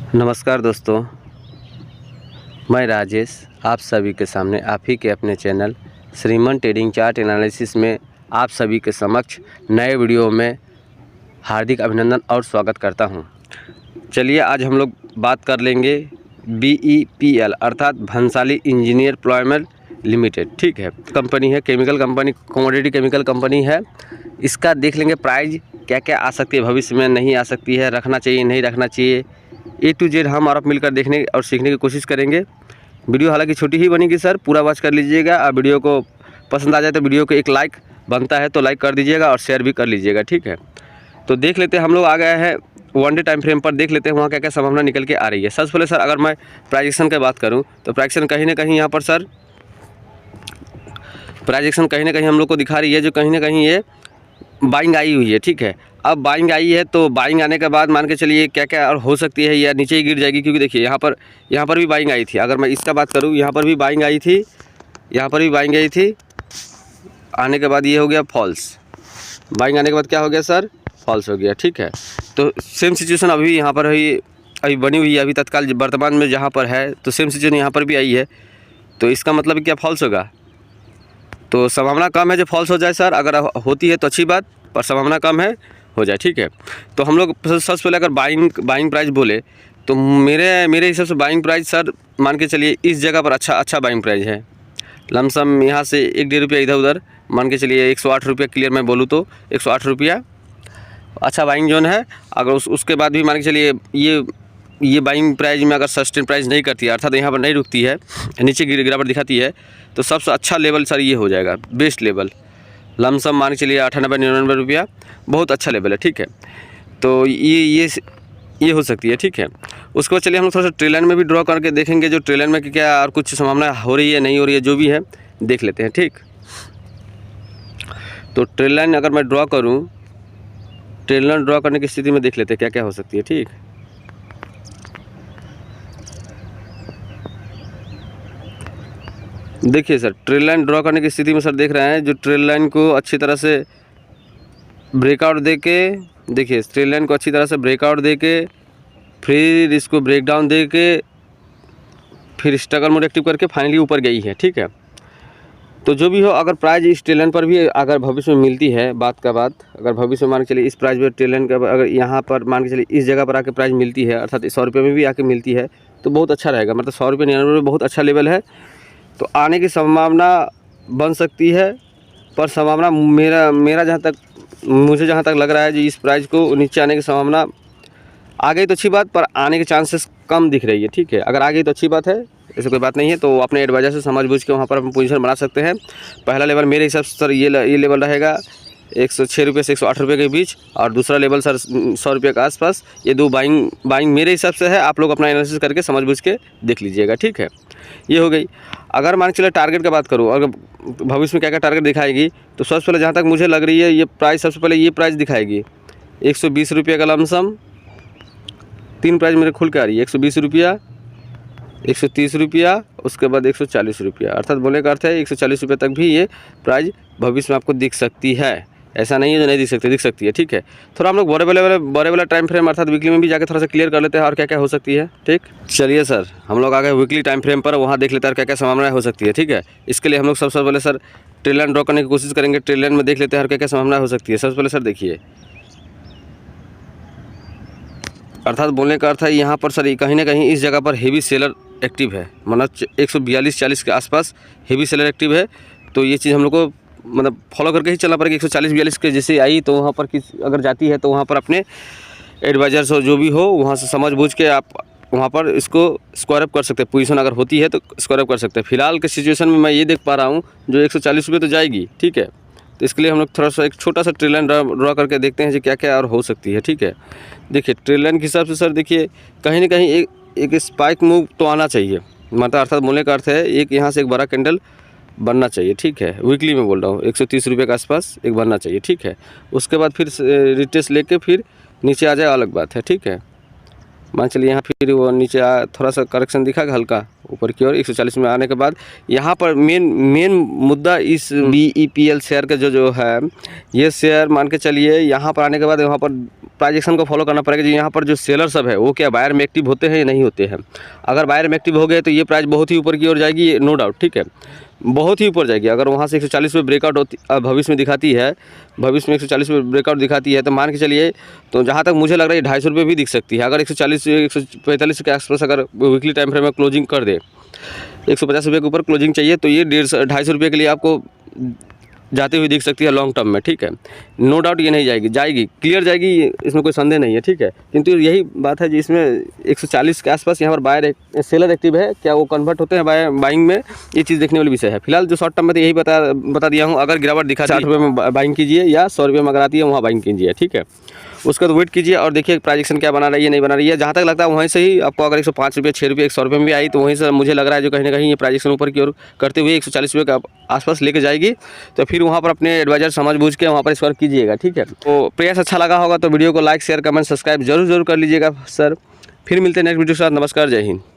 नमस्कार दोस्तों, मैं राजेश आप सभी के सामने आप ही के अपने चैनल श्रीमन ट्रेडिंग चार्ट एनालिसिस में आप सभी के समक्ष नए वीडियो में हार्दिक अभिनंदन और स्वागत करता हूं। चलिए आज हम लोग बात कर लेंगे BEPL अर्थात भंसाली इंजीनियर प्लॉयमेंट लिमिटेड। ठीक है, कंपनी है, chemical company, commodity chemical company है। इसका देख लेंगे प्राइस क्या क्या आ सकती है, भविष्य में नहीं आ सकती है, रखना चाहिए नहीं रखना चाहिए, A to Z हम और आप मिलकर देखने और सीखने की कोशिश करेंगे। वीडियो हालांकि छोटी ही बनेगी सर, पूरा वॉच कर लीजिएगा। और वीडियो को पसंद आ जाए तो वीडियो को एक लाइक बनता है तो लाइक कर दीजिएगा और शेयर भी कर लीजिएगा। ठीक है, तो देख लेते हैं, हम लोग आ गए हैं वन डे टाइम फ्रेम पर। देख लेते हैं वहाँ क्या क्या संभावना निकल के आ रही है। सबसे पहले सर अगर मैं प्राइजेक्शन की बात करूँ तो प्राइजेक्शन कहीं ना कहीं यहाँ पर सर प्राइजेक्शन कहीं ना कहीं हम लोग को दिखा रही है जो कहीं ना कहीं ये बाइंग आई हुई है। ठीक है, अब बाइंग आई है तो बाइंग आने के बाद मान के चलिए क्या क्या और हो सकती है, या नीचे ही गिर जाएगी, क्योंकि देखिए यहाँ पर भी बाइंग आई थी। अगर मैं इसका बात करूँ, यहाँ पर भी बाइंग आई थी, यहाँ पर भी बाइंग आई थी। आने के बाद ये हो गया फॉल्स, बाइंग आने के बाद क्या हो गया सर, फॉल्स हो गया। ठीक है, तो सेम सिचुएशन अभी यहाँ पर अभी बनी हुई है, अभी तत्काल वर्तमान में जहाँ पर है, तो सेम सिचुएशन यहाँ पर भी आई है। तो इसका मतलब क्या फॉल्स होगा, तो संभावना कम है जो फॉल्स हो जाए सर। अगर होती है तो अच्छी बात, पर संभावना कम है हो जाए। ठीक है, तो हम लोग सबसे पहले अगर बाइंग प्राइस बोले तो मेरे हिसाब से बाइंग प्राइस सर मान के चलिए इस जगह पर अच्छा बाइंग प्राइस है। लमसम यहाँ से 1-1.5 रुपया इधर उधर मान के चलिए 108 रुपया, क्लियर मैं बोलूँ तो 108 रुपया अच्छा बाइंग जोन है। अगर उसके बाद भी मान के चलिए ये बाइंग प्राइस में अगर सस्टेन प्राइस नहीं करती है, अर्थात यहाँ पर नहीं रुकती है, नीचे गिरावट दिखाती है, तो सबसे अच्छा लेवल सर ये हो जाएगा, बेस्ट लेवल। लमसम मान के चलिए 98-99 रुपया बहुत अच्छा लेवल है। ठीक है, तो ये हो सकती है। ठीक है, उसके बाद चलिए हम लोग थोड़ा सा ट्रेल लाइन में भी ड्रॉ करके देखेंगे, जो ट्रेल लाइन में क्या और कुछ संभावना हो रही है नहीं हो रही है, जो भी है देख लेते हैं। ठीक, तो ट्रेल लाइन अगर मैं ड्रॉ करूँ, ट्रेल लाइन ड्रॉ करने की स्थिति में देख लेते हैं क्या क्या हो सकती है। ठीक, देखिए सर ट्रेल लाइन ड्रॉ करने की स्थिति में सर देख रहे हैं, जो ट्रेल लाइन को अच्छी तरह से ब्रेकआउट दे के, देखिए ट्रेल लाइन को अच्छी तरह से ब्रेकआउट दे के, फिर इसको ब्रेक डाउन दे के, फिर स्ट्रगल मोड एक्टिव करके फाइनली ऊपर गई है। ठीक है, तो जो भी हो, अगर प्राइस इस ट्रेल लाइन पर भी अगर भविष्य में मिलती है, बात का बात, अगर भविष्य में मान के चलिए इस प्राइस पर ट्रेल लाइन का अगर यहाँ पर मान के चलिए इस जगह पर आके प्राइस मिलती है, अर्थात 100 रुपये में भी आके मिलती है, तो बहुत अच्छा रहेगा। मतलब 100 रुपये 99 रुपये बहुत अच्छा लेवल है, तो आने की संभावना बन सकती है। पर संभावना मुझे जहाँ तक लग रहा है जी, इस प्राइस को नीचे आने की संभावना आ गई तो अच्छी बात, पर आने के चांसेस कम दिख रही है। ठीक है, अगर आ गई तो अच्छी बात है, ऐसे कोई बात नहीं है, तो अपने एडवाइजर से समझ बूझ के वहाँ पर हम पोजीशन बना सकते हैं। पहला लेवल मेरे हिसाब से सर ये लेवल रहेगा 106 रुपये से 108 रुपये के बीच, और दूसरा लेवल सर 100 रुपये के आसपास। ये दो बाइंग मेरे हिसाब से है, आप लोग अपना एनालिसिस करके समझ बूझ के देख लीजिएगा। ठीक है, ये हो गई। अगर मान के चले टारगेट की बात करूँ, अगर भविष्य में क्या क्या टारगेट दिखाएगी, तो सबसे पहले जहाँ तक मुझे लग रही है ये प्राइस, सबसे पहले ये प्राइस दिखाएगी 120 रुपये का लमसम। 3 प्राइस मेरे खुल के आ रही है, 120 रुपया, 130 रुपया, उसके बाद 140 रुपया। अर्थात बोलने का अर्थ है 140 रुपये तक भी ये प्राइस भविष्य में आपको दिख सकती है। ऐसा नहीं है जो नहीं दिख सकती है। ठीक है, थोड़ा हम लोग बड़े वाला टाइम फ्रेम अर्थात वीकली में भी जाकर थोड़ा सा क्लियर कर लेते हैं और क्या क्या हो सकती है। ठीक, चलिए सर हम लोग आ गए वीकली टाइम फ्रेम पर, वहाँ देख लेते हैं क्या क्या संभावनाएं हो सकती है। ठीक है, इसके लिए हम लोग सबसे पहले सर ट्रेल लाइन ड्रॉ करने की कोशिश करेंगे। ट्रेल लाइन में देख लेते हैं और क्या क्या संभावना हो सकती है। सबसे पहले सर देखिए, अर्थात बोलने का अर्थ है यहाँ पर सर कहीं ना कहीं इस जगह पर हेवी सेलर एक्टिव है, मतलब 142-40 के आसपास हेवी सेलर एक्टिव है। तो ये चीज़ हम लोग को मतलब फॉलो करके ही चलना पड़ेगा। 140-42 के जैसे आई तो वहाँ पर अगर जाती है तो वहाँ पर अपने एडवाइजर्स हो जो भी हो, वहाँ से समझ बूझ के आप वहाँ पर इसको स्क्वायर अप कर सकते हैं। पोजीशन अगर होती है तो स्क्वायर अप कर सकते हैं। फिलहाल के सिचुएशन में मैं ये देख पा रहा हूँ जो 140 रुपये तो जाएगी। ठीक है, तो इसके लिए हम लोग थोड़ा सा एक छोटा सा ट्रेल लाइन ड्रॉ करके देखते हैं जो क्या क्या और हो सकती है। ठीक है, देखिए ट्रेल लाइन के हिसाब से सर देखिए कहीं ना कहीं एक स्पाइक मूव तो आना चाहिए, मतलब अर्थात बोलने का अर्थ है एक यहाँ से एक बड़ा कैंडल बनना चाहिए। ठीक है, वीकली में बोल रहा हूँ, 130 रुपये के आसपास एक बनना चाहिए। ठीक है, उसके बाद फिर रिटेस्ट लेके फिर नीचे आ जाए, अलग बात है। ठीक है, मान चलिए यहाँ फिर वो नीचे थोड़ा सा करेक्शन दिखा हल्का ऊपर की ओर 140 में आने के बाद यहाँ पर मेन मुद्दा इस BEPL शेयर का जो है, ये शेयर मान के चलिए यहाँ पर आने के बाद यहाँ पर प्राइस एक्शन को फॉलो करना पड़ेगा। जो यहाँ पर जो सेलर सब है वो क्या बायर में एक्टिव होते हैं या नहीं होते हैं। अगर बायर में एक्टिव हो गए तो ये प्राइस बहुत ही ऊपर की ओर जाएगी, नो डाउट, ठीक है, बहुत ही ऊपर जाएगी। अगर वहाँ से 140 रुपये ब्रेकआउट होती भविष्य में दिखाती है, भविष्य में 140 रुपये ब्रेकआउट दिखाती है, तो मान के चलिए, तो जहाँ तक मुझे लग रहा है 250 रुपये भी दिख सकती है। अगर 140 145 के आसपास अगर वीकली टाइम फ्रेम में क्लोजिंग कर दे, 150 रुपये के ऊपर क्लोजिंग चाहिए, तो ये 250 रुपये के लिए आपको जाती हुई दिख सकती है लॉन्ग टर्म में, ठीक है। नो डाउट ये नहीं जाएगी, जाएगी, क्लियर जाएगी, इसमें कोई संदेह नहीं है, ठीक है। किंतु यही बात है जिसमें 140 के आसपास यहाँ पर बायर सेलर एक्टिव है, क्या वो कन्वर्ट होते हैं बाइंग में, ये चीज़ देखने वाली विषय है। फिलहाल जो शॉर्ट टर्म में तो यही बता दिया हूँ। अगर गिरावट दिखा 60 रुपये में बाइंग कीजिए या 100 रुपये में अगर आती है वहाँ बाइंग कीजिए, ठीक है। उसका तो वेट कीजिए और देखिए प्राइजेक्शन क्या बना रही है, नहीं बना रही है। जहाँ तक लगता है वहीं से ही आपको अगर 105 रुपये, 6 रुपये, 100 रुपये में भी आई, तो वहीं से मुझे लग रहा है जो कहीं ना कहीं ये प्राइजेक्शन ऊपर की ओर करते हुए 140 रुपये के आसपास लेके जाएगी। तो फिर वहाँ पर अपने एडवाइजर समझ बूझ के वहाँ पर स्कोर कीजिएगा, ठीक है। तो प्रयास अच्छा लगा होगा तो वीडियो को लाइक, शेयर, कमेंट, सब्सक्राइब जरूर कर लीजिएगा सर। फिर मिलते हैं नेक्स्ट वीडियो के साथ। नमस्कार, जय हिंद।